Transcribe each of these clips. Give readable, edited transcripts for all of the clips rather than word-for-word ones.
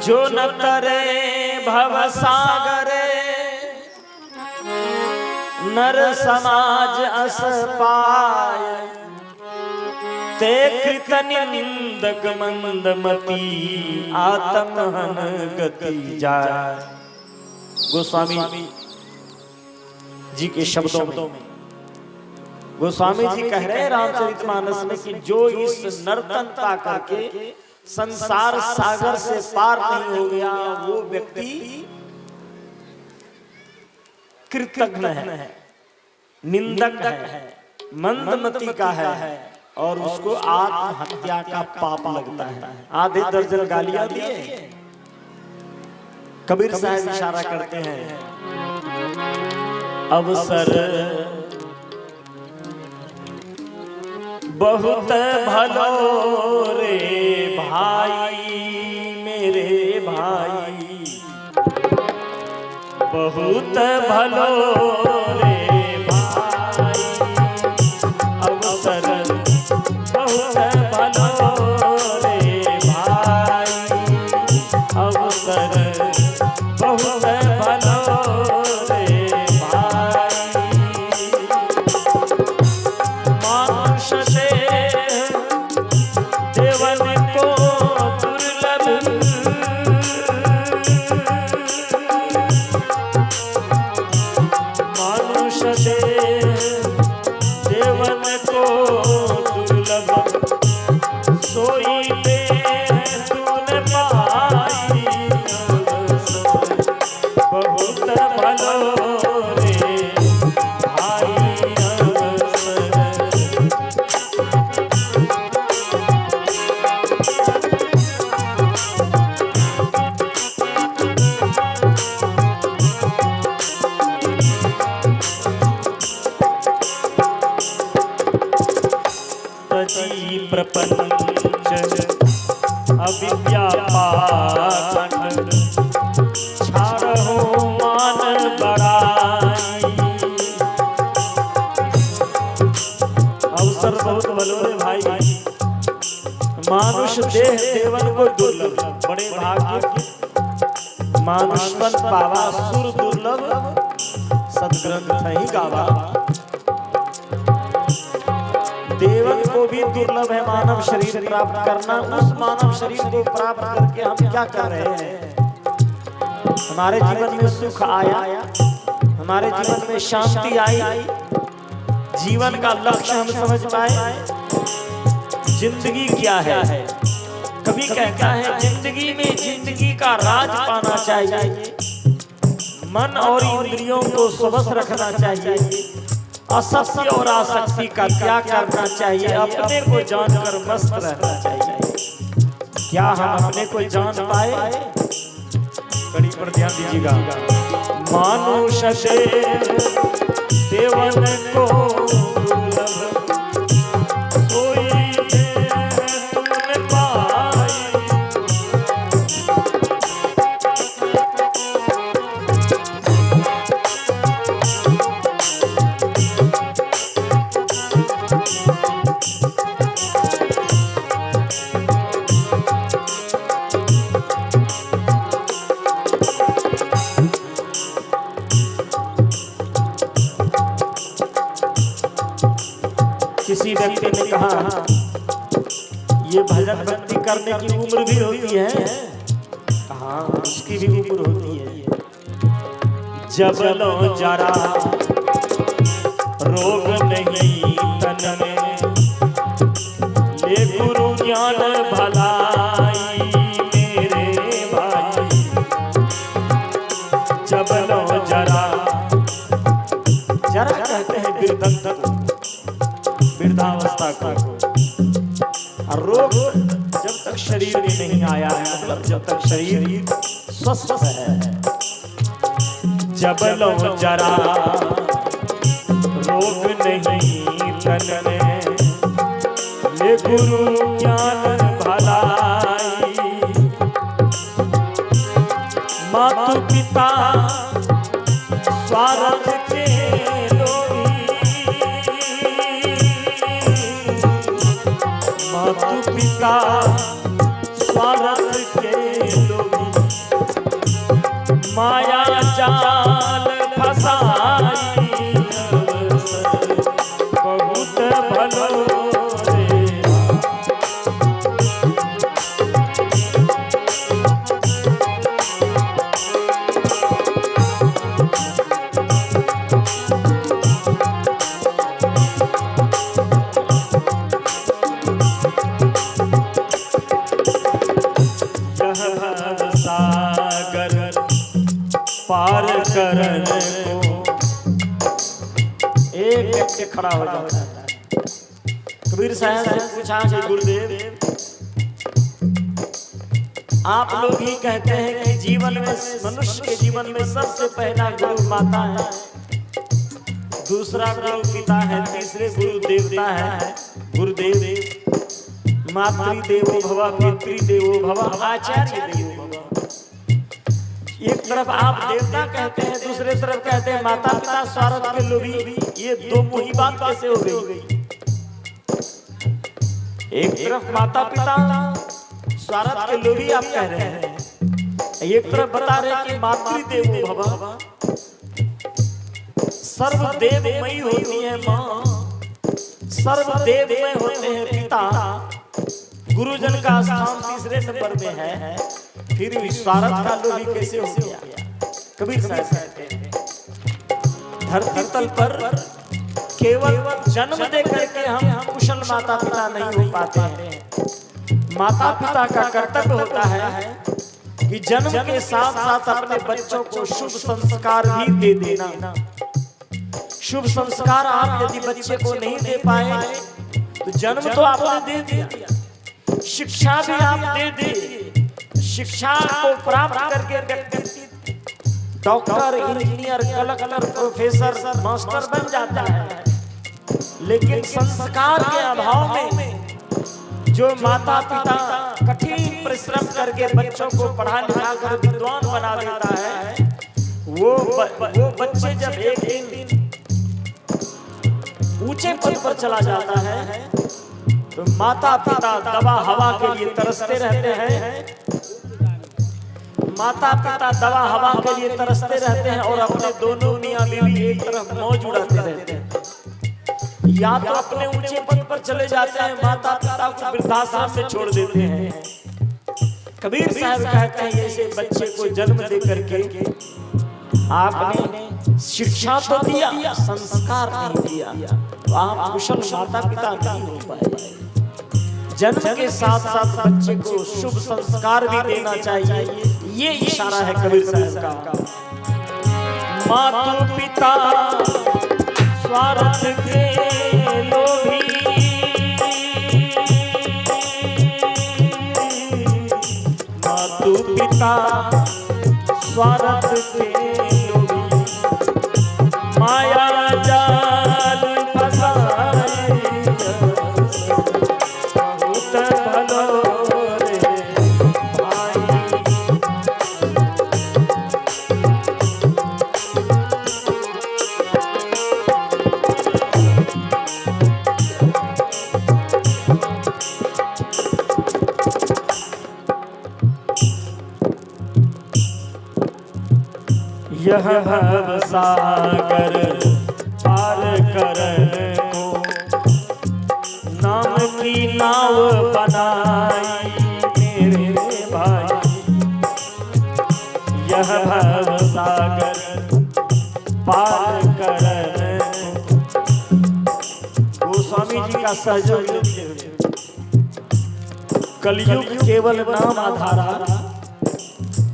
जो न तरे भव सागरे नर समाज अस पाय ते कृत निंदक मंदमती आत्महन गति जाय। गोस्वामी जी के शब्दों में गोस्वामी जी कह रहे हैं रामचरितमानस में कि जो इस नर्तनता करके संसार सागर से पार नहीं हो गया वो व्यक्ति कृतघ्न है, निंदक है, मंदमती का है और उसको आत्महत्या का पाप लगता है। आधे दर्जन गालियां दिए। कबीर साहब इशारा करते हैं अवसर बहुत भलो रे भाई मेरे भाई, बहुत भलो रे भाई, अवसर बहुत भलो रे भाई, अवसर बहुत भलो रे भाई। मानुष से देवन को दुर्लभ, मानुष से देवन को दुर्लभ, सोई पे तूने पाई बहुत भलो रे भाई, तजी प्रपंच अविद्या पाखंड, छाड़हो मान बड़ाई। अवसर बहुत भलो रे भाई, मानुष देह देवन को दुर्लभ, बड़े भाग्य के मानुषपन पावा सुर दुर्लभ, सदग्रंथ ही गावा। देवन को भी दुर्लभ है मानव शरीर प्राप्त करना। उस मानव शरीर को प्राप्त करके हम क्या कर रहे हैं? हमारे जीवन में सुख आया, हमारे जीवन में शांति आई, जीवन का लक्ष्य हम समझ पाए, जिंदगी क्या है। कभी कहता है जिंदगी में जिंदगी का राज पाना चाहिए, मन और इंद्रियों को स्वस्थ रखना चाहिए, असत्य और आसक्ति का त्याग करना चाहिए, अपने को जानकर मस्त रहना चाहिए। क्या हम अपने को जान पाए? कड़ी पर ध्यान दीजिएगा। मानुष से देवन को दुर्लभ, सोई तूने पाई। किसी व्यक्ति ने कहा ये भजन भक्ति करने की उम्र भी होती है। हाँ, उसकी भी उम्र होती है। जब लो जरा रोग नहीं तन में, ले गुरु ज्ञान भलाई मेरे भाई। जब लो जरा, जरा कहते हैं वृद्धता को, वृद्धावस्था को। और रोग जब तक शरीर में नहीं आया है, मतलब जब तक शरीर स्वस्थ है। जब लो जरा रोग नहीं तन में, ले गुरु ज्ञान भलाई। मातु पिता स्वार्थ के लोभी, मातु पिता स्वार्थ के लोभी, माया जाल फसाई अवसर बहुत भलो रे। सागर पार करने को एक व्यक्ति खड़ा हो जाता है। कबीर साहब से पूछा कि गुरुदेव, आप लोग ही कहते हैं कि जीवन में, मनुष्य के जीवन में सबसे पहला गुरु माता है, दूसरा गुरु पिता है, तीसरे गुरु देवता है। गुरुदेव मातृदेवो भव, पितृदेवो भव, आचार्य देवो भव। एक तरफ आप देवता कहते हैं, दूसरे तरफ कहते हैं माता पिता स्वार्थ के लोभी। ये दो मुही बात कैसे हो गई? एक तरफ माता पिता स्वार्थ के लोभी आप कह रहे हैं, एक तरफ बता रहे हैं कि मातृदेवो भव, सर्वदेवमयी होती है माँ, सर्वदेवमय होते हैं पिता, गुरुजन का स्थान तीसरे नंबर में है, फिर स्वार्थ का लोभी कैसे हो गया? कबीर साहब कहते हैं धरती तल पर केवल जन्म देकर के हम कुशल माता पिता नहीं हो पाते हैं। माता पिता का कर्तव्य होता है कि जन्म के साथ साथ अपने बच्चों को शुभ संस्कार भी दे देना। शुभ संस्कार आप यदि बच्चे को नहीं दे पाए तो जन्म तो आपने दे दिया, शिक्षा भी आप दे दिए, शिक्षा को प्राप्त करके व्यक्ति doctor, engineer, collector, professor, master बन जाता है, लेकिन संस्कार के अभाव में जो माता पिता कठिन परिश्रम करके बच्चों को पढ़ा लिखा कर विद्वान बना देता है, वो बच्चे जब एक दिन ऊंचे पद पर चला जाता है तो माता पिता दवा हवा के लिए तरसते रहते हैं। माता पिता दवा हवा के लिए तरसते रहते हैं और अपने दोनों मियां बीवी एक तरफ मौज उड़ाते रहते हैं। या तो अपने ऊंचे पद पर चले जाते हैं, माता पिता को वृद्धाश्रम में छोड़ देते हैं। कबीर साहब कहते हैं ऐसे बच्चे को जन्म दे करके आपने शिक्षा तो दिया, संस्कार नहीं दिया, तो आप कुशल माता पिता नहीं हो पाए। जन्म के साथ साथ बच्चे को शुभ संस्कार भी देना चाहिए, ये इशारा है कबीर साहब का। माता पिता स्वार्थ के लोभी, माता पिता स्वार्थ के लोभी, माया जाल फसाए बहुत भलो रे भाई। यह भव सागर पार करने को नाम की नाव बनाई मेरे भाई। यह भव सागर पार करने को गोस्वामी जी का सहयोग लेते हुए कलयुग केवल नाम आधारा,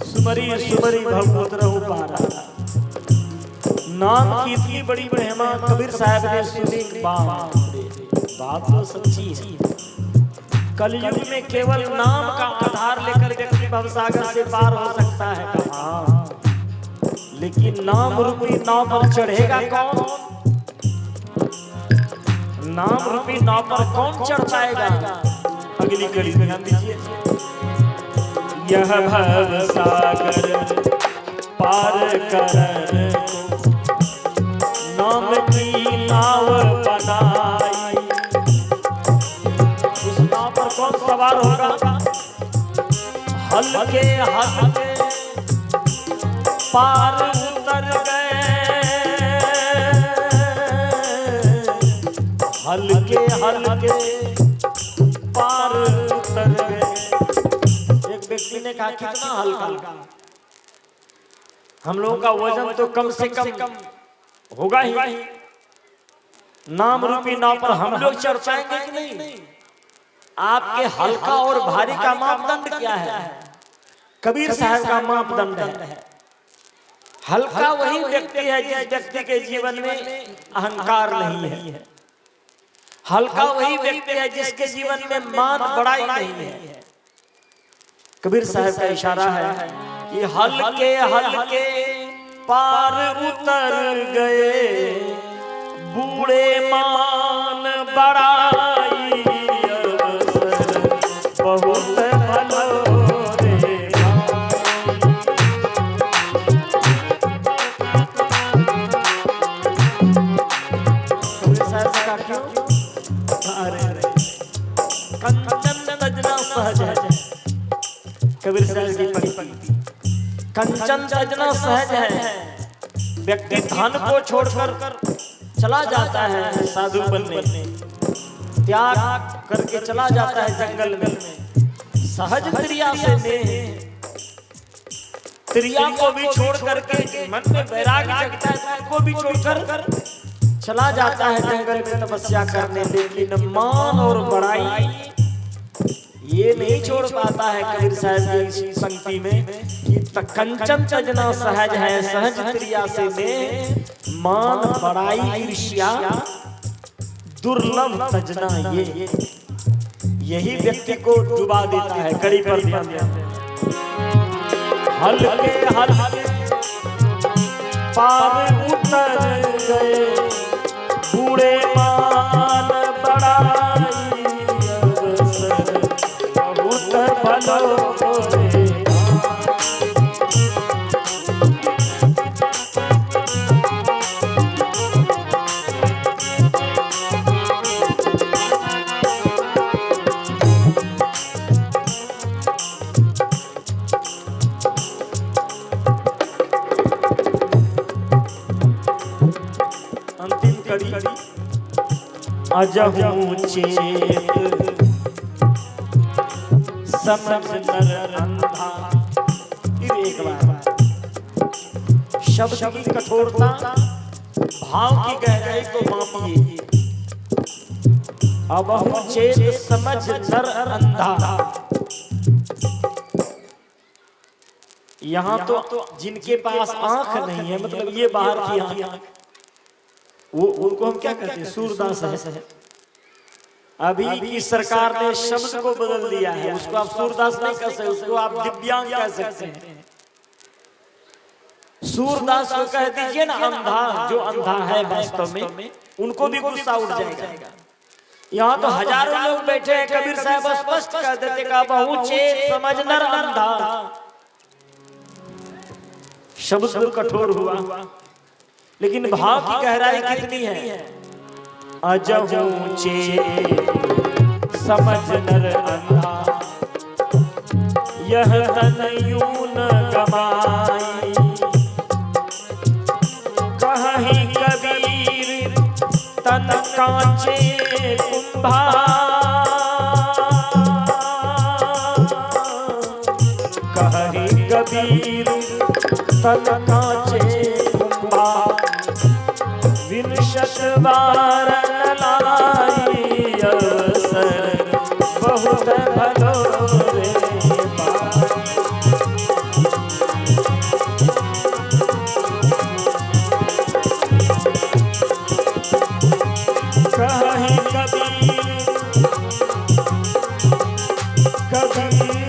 सुमरी सुमरी भगवत रहु पारा। नाम की इतनी बड़ी महिमा कबीर साहब ने सुनी, बात तो सच्ची है। कलयुग में केवल नाम का आधार लेकर व्यक्ति भवसागर से पार हो सकता है, हाँ, लेकिन नाम रूपी नाव पर चढ़ेगा कौन? नाम रूपी नाव पर कौन चढ़ पाएगा? अगली कड़ी ध्यान दीजिए। यह भव सागर पार करने को नाम की नाव बनाई। उस नाव पर कौन सवार होगा, हल्के हल्के पार उतर गए, हल्के हल्के पार उतर गए। एक व्यक्ति ने कहा कितना हल्का, हम लोगों का वजन तो कम से कम होगा ही, नाम रूपी नाव पर हम लोग चढ़ पाएंगे कि नहीं? आपके हल्का और भारी का मापदंड क्या है? कबीर साहब का मापदंड है हल्का वही व्यक्ति है जिस व्यक्ति के जीवन में अहंकार नहीं है, हल्का वही व्यक्ति है जिसके जीवन में मान बड़ाई नहीं है। कबीर साहब का इशारा है कि हल्के हल्के पार उतर गए, बूढ़े मान बड़ाई बहुत भलो रे कंचन सजना सहज है। कबीर साहब की पंक्ति, कंचन सजना सहज है। व्यक्ति धन को छोड़कर चला जाता है साधु बनने, त्याग करके चला जाता है जंगल में, सहज क्रिया से क्रिया को भी छोड़ करके मन में वैराग्य जगता है, को भी छोड़कर चला जाता है जंगल में तपस्या करने। लेकिन मान और बड़ाई ये नहीं छोड़ पाता है। कबीर साहब की पंक्ति में कि कंचन सजना सहज है, सहज क्रिया से मान बड़ाई ईर्ष्या दुर्लभ तजना, ये यही व्यक्ति को डुबा देता है। कड़ी पर ध्यान दें, हल्के हल्के पार उतर गए, बूढ़े मान बड़ाई बहुत भलो रे। अंतिम कड़ी अजहू चेत समझ नर अंधा। फिर एक बार शब्द की कठोरता, भाव की गहराई को मापिए। अबहु चेत समझ नर अंधा। यहाँ तो जिनके पास आंख नहीं है, मतलब ये बाहर की आंख, वो उनको हम क्या कहते हैं? सूरदास है। अभी की सरकार ने शब्द को बदल दिया है, उसको आप सूरदास नहीं कह सकते, उसको आप दिव्यांग कह सकते हैं। सूरदास को कह दीजिए ना अंधा, जो अंधा है वास्तव में, उनको भी गुस्सा उठ जाएगा। यहाँ तो हजारों लोग बैठे हैं, कबीर साहब स्पष्ट कह देते का बहु चेत समझ नर अंधा। शब्द कठोर हुआ, लेकिन भाव की गहराई कितनी है? अजहू चेत समझ नर अंधा, यह तन यूं न गमाई। कहीं कबीर तन कांचे कुंभा, कहीं कबीर तन कांचे कुंभा। विनशत बार लाई अवसर बहुत भलो रे कहीं कबीर